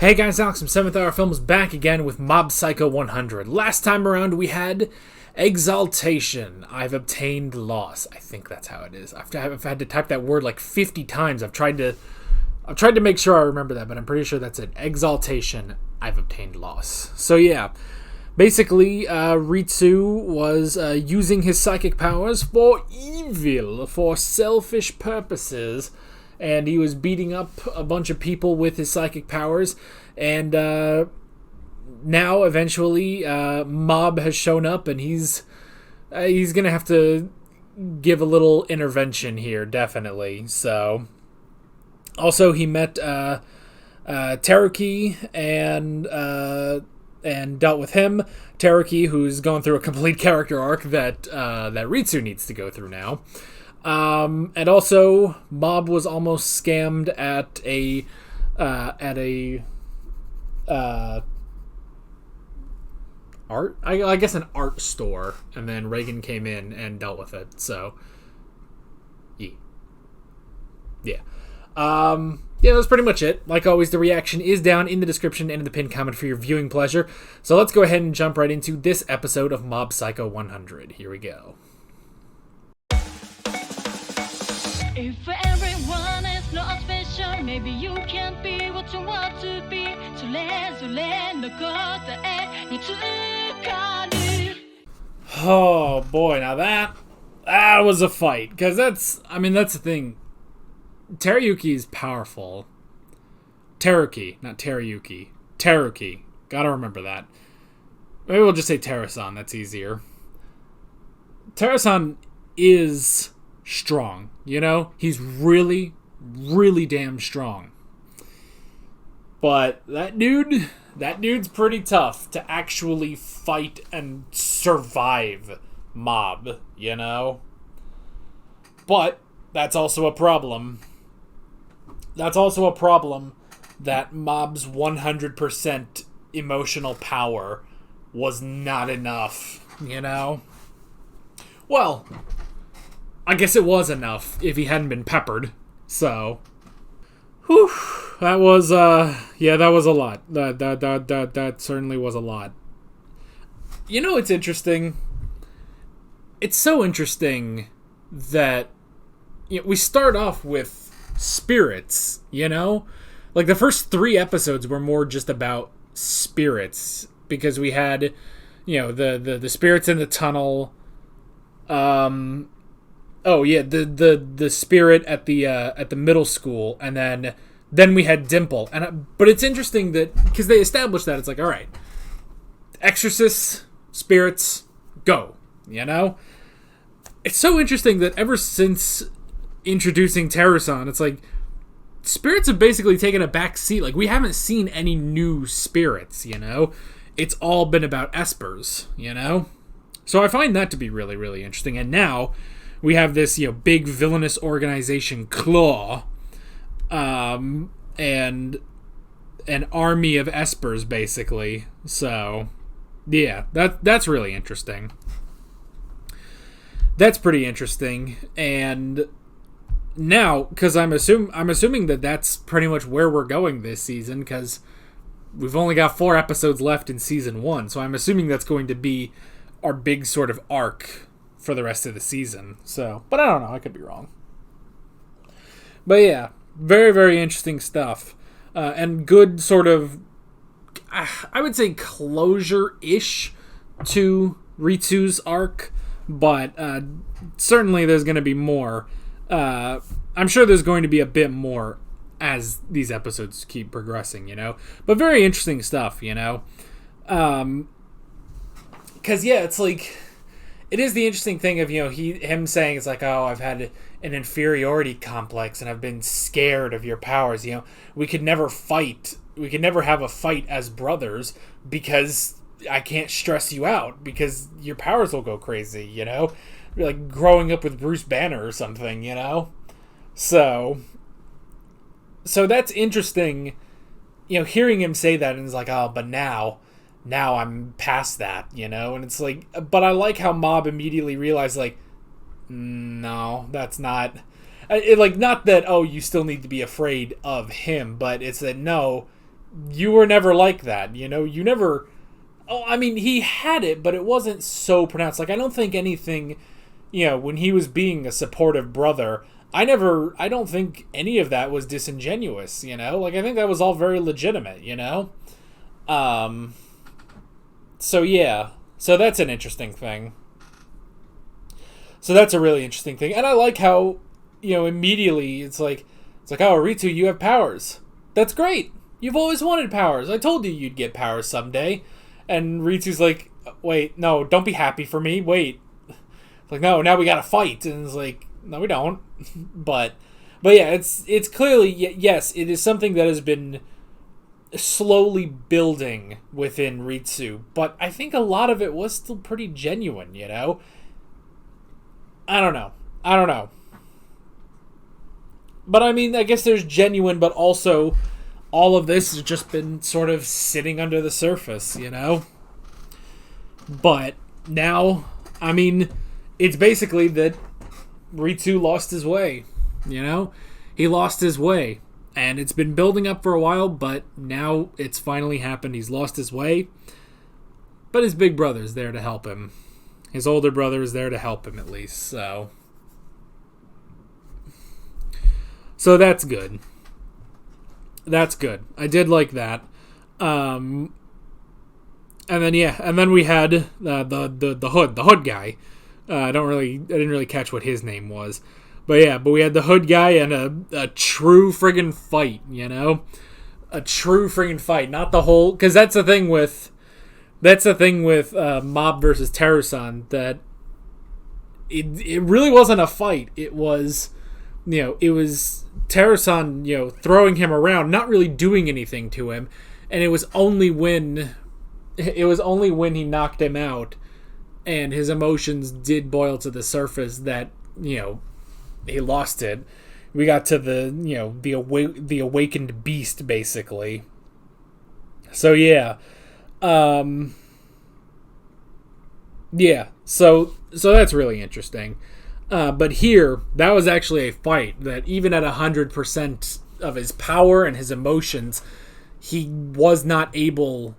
Hey guys, Alex from 7th Hour Films back again with Mob Psycho 100. Last time around we had Exaltation. I've obtained loss. I think that's how it is. I've had to type that word like 50 times. I've tried to make sure I remember that, but I'm pretty sure that's it. Exaltation. I've obtained loss. So yeah, basically Ritsu was using his psychic powers for evil, for selfish purposes. And he was beating up a bunch of people with his psychic powers. And now, eventually, Mob has shown up, and he's going to have to give a little intervention here, definitely. So, also, he met Teruki and dealt with him. Teruki, who's going through a complete character arc that Ritsu needs to go through now. And also, Mob was almost scammed at a art, I guess an art store, and then Reagan came in and dealt with it. So, yeah, that's pretty much it. Like always, the reaction is down in the description and in the pinned comment for your viewing pleasure. So let's go ahead and jump right into this episode of Mob Psycho 100. Here we go. If everyone is not special, maybe you can't be what you want to be. So let's Oh boy, now that was a fight. Because that's the thing. Teruyuki is powerful. Teruki, not Teruyuki. Teruki. Gotta remember that. Maybe we'll just say Terasan, that's easier. Terasan is strong, you know? He's really, really damn strong. But that dude's pretty tough to actually fight and survive Mob, you know? But that's also a problem. That's also a problem that Mob's 100% emotional power was not enough, you know? Well, I guess it was enough if he hadn't been peppered. So, whew, that was that was a lot. That certainly was a lot. You know, it's interesting. It's so interesting that we start off with spirits, you know? Like, the first 3 episodes were more just about spirits, because we had, the spirits in the tunnel, oh yeah, the spirit at the middle school, and then we had Dimple. But it's interesting that because they established that it's like, all right, exorcists, spirits, go. You know, it's so interesting that ever since introducing Terasan, it's like spirits have basically taken a back seat. Like, we haven't seen any new spirits. You know, it's all been about espers. You know, so I find that to be really, really interesting. And now we have this, big villainous organization, Claw, and an army of espers, basically. So, yeah, that's really interesting. That's pretty interesting. And now, because I'm assuming that that's pretty much where we're going this season, because we've only got 4 episodes left in season 1, so I'm assuming that's going to be our big sort of arc for the rest of the season. So, but I don't know, I could be wrong. But yeah, very, very interesting stuff. And good sort of, I would say, closure-ish to Ritsu's arc, but certainly there's going to be more. I'm sure there's going to be a bit more as these episodes keep progressing, you know? But very interesting stuff, you know? Because, yeah, it's like, it is the interesting thing of, him saying, it's like, oh, I've had an inferiority complex and I've been scared of your powers. We could never fight. We could never have a fight as brothers because I can't stress you out because your powers will go crazy, you know? Like growing up with Bruce Banner or something, you know? So that's interesting, hearing him say that, and it's like, oh, but now I'm past that, you know? And it's like, but I like how Mob immediately realized, like, no, that's not, not that, oh, you still need to be afraid of him, but it's that, no, you were never like that, you know? You never... Oh, I mean, he had it, but it wasn't so pronounced. Like, I don't think anything, you know, when he was being a supportive brother, I don't think any of that was disingenuous, you know? Like, I think that was all very legitimate, you know? So, yeah. So that's an interesting thing. So that's a really interesting thing. And I like how, you know, immediately it's like, oh, Ritsu, you have powers. That's great. You've always wanted powers. I told you you'd get powers someday. And Ritsu's like, wait, no, don't be happy for me. Wait. It's like, no, now we gotta fight. And it's like, no, we don't. But yeah, it's clearly, yes, it is something that has been slowly building within Ritsu. But I think a lot of it was still pretty genuine, you know? I don't know. But I mean, I guess there's genuine, but also all of this has just been sort of sitting under the surface, you know? But now, I mean, it's basically that Ritsu lost his way, you know? He lost his way. And it's been building up for a while, but now it's finally happened. He's lost his way. But his big brother's there to help him. His older brother is there to help him, at least, so that's good. That's good. I did like that. And then we had the hood guy. I didn't really catch what his name was, but we had the hood guy and a true friggin' fight. You know, a true friggin' fight, not the whole. Because that's the thing with Mob versus Terusan, that it really wasn't a fight. It was, you know, it was Terusan, you know, throwing him around, not really doing anything to him, and it was only when he knocked him out and his emotions did boil to the surface that, you know, he lost it. We got to the awakened beast, basically. So yeah. So that's really interesting. But here, that was actually a fight that even at 100% of his power and his emotions, he was not able...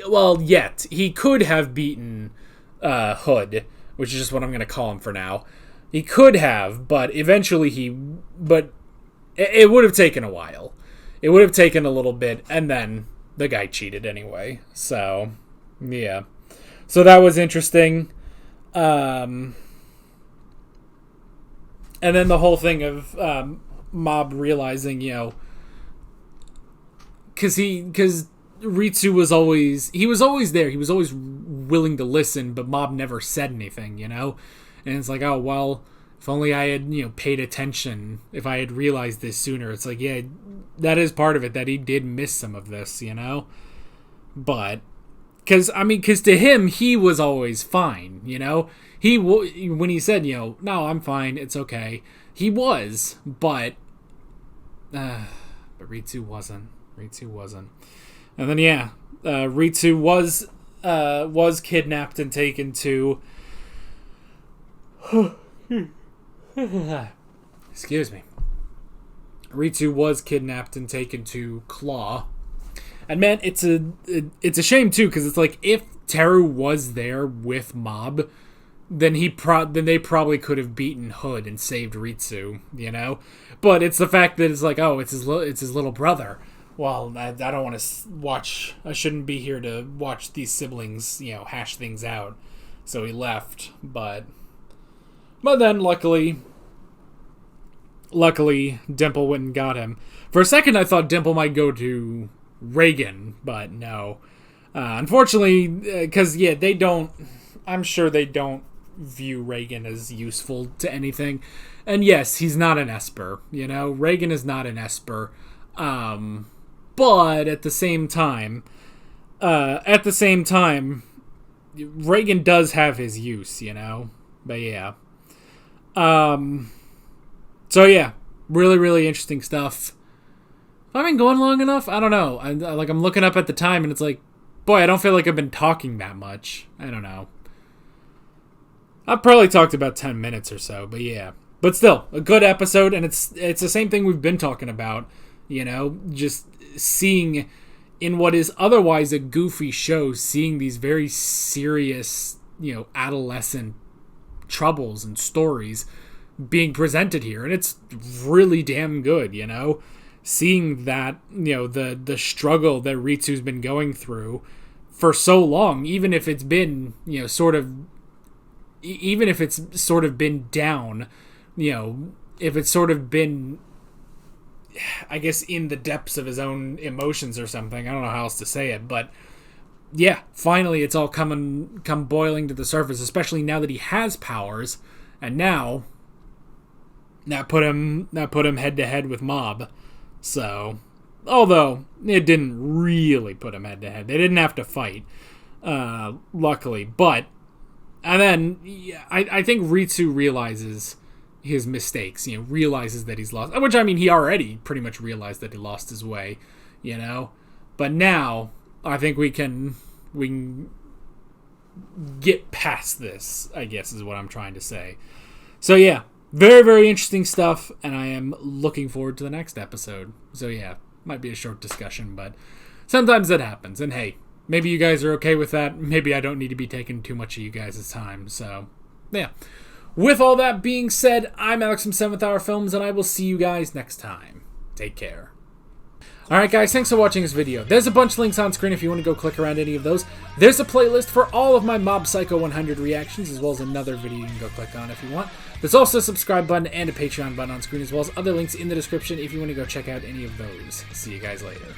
Well, yet. He could have beaten Hood, which is just what I'm going to call him for now. He could have, but eventually But it would have taken a while. It would have taken a little bit, and then the guy cheated anyway. So, yeah. So that was interesting. And then the whole thing of Mob realizing, you know, because Ritsu was always there. He was always willing to listen, but Mob never said anything, you know? And it's like, oh, well, if only I had, you know, paid attention, if I had realized this sooner. It's like, yeah, that is part of it, that he did miss some of this, you know? But, because to him, he was always fine, you know? When he said, you know, no, I'm fine, it's okay, he was, but Ritsu wasn't. And then, yeah, Ritsu was kidnapped and taken to... Excuse me. Ritsu was kidnapped and taken to Claw. And man, it's a shame too, because it's like, if Teru was there with Mob, then they probably could have beaten Hood and saved Ritsu, you know? But it's the fact that it's like, oh, it's his little brother. Well, I don't want to watch... I shouldn't be here to watch these siblings, you know, hash things out. So he left, but then luckily Dimple went and got him. For a second I thought Dimple might go to Reagan, but no. Unfortunately, because, yeah, I'm sure they don't view Reagan as useful to anything. And yes, he's not an Esper, you know? Reagan is not an Esper. But at the same time, Reagan does have his use, you know? But yeah. So yeah, really, really interesting stuff. Have I been going long enough? I don't know. I'm looking up at the time and it's like, boy, I don't feel like I've been talking that much. I don't know. I've probably talked about 10 minutes or so, but yeah. But still, a good episode, and it's the same thing we've been talking about, you know, just seeing in what is otherwise a goofy show, seeing these very serious, adolescent troubles and stories being presented here. And it's really damn good, seeing that, the struggle that Ritsu's been going through for so long, even if it's been, even if it's sort of been down, if it's sort of been, I guess, in the depths of his own emotions or something. I don't know how else to say it, but yeah, finally it's all come boiling to the surface, especially now that he has powers, and now put him head to head with Mob. So, although it didn't really put him head to head, they didn't have to fight, luckily. But and then I think Ritsu realizes his mistakes, realizes that he's lost, which, I mean, he already pretty much realized that he lost his way, but now I think we can get past this, I guess is what I'm trying to say. So yeah, very, very interesting stuff, and I am looking forward to the next episode. So yeah, might be a short discussion, but sometimes that happens, and hey, maybe you guys are okay with that. Maybe I don't need to be taking too much of you guys' time. So yeah, with all that being said, I'm Alex from 7th Hour Films, and I will see you guys next time. Take care. Alright guys, thanks for watching this video. There's a bunch of links on screen if you want to go click around any of those. There's a playlist for all of my Mob Psycho 100 reactions, as well as another video you can go click on if you want. There's also a subscribe button and a Patreon button on screen, as well as other links in the description if you want to go check out any of those. See you guys later.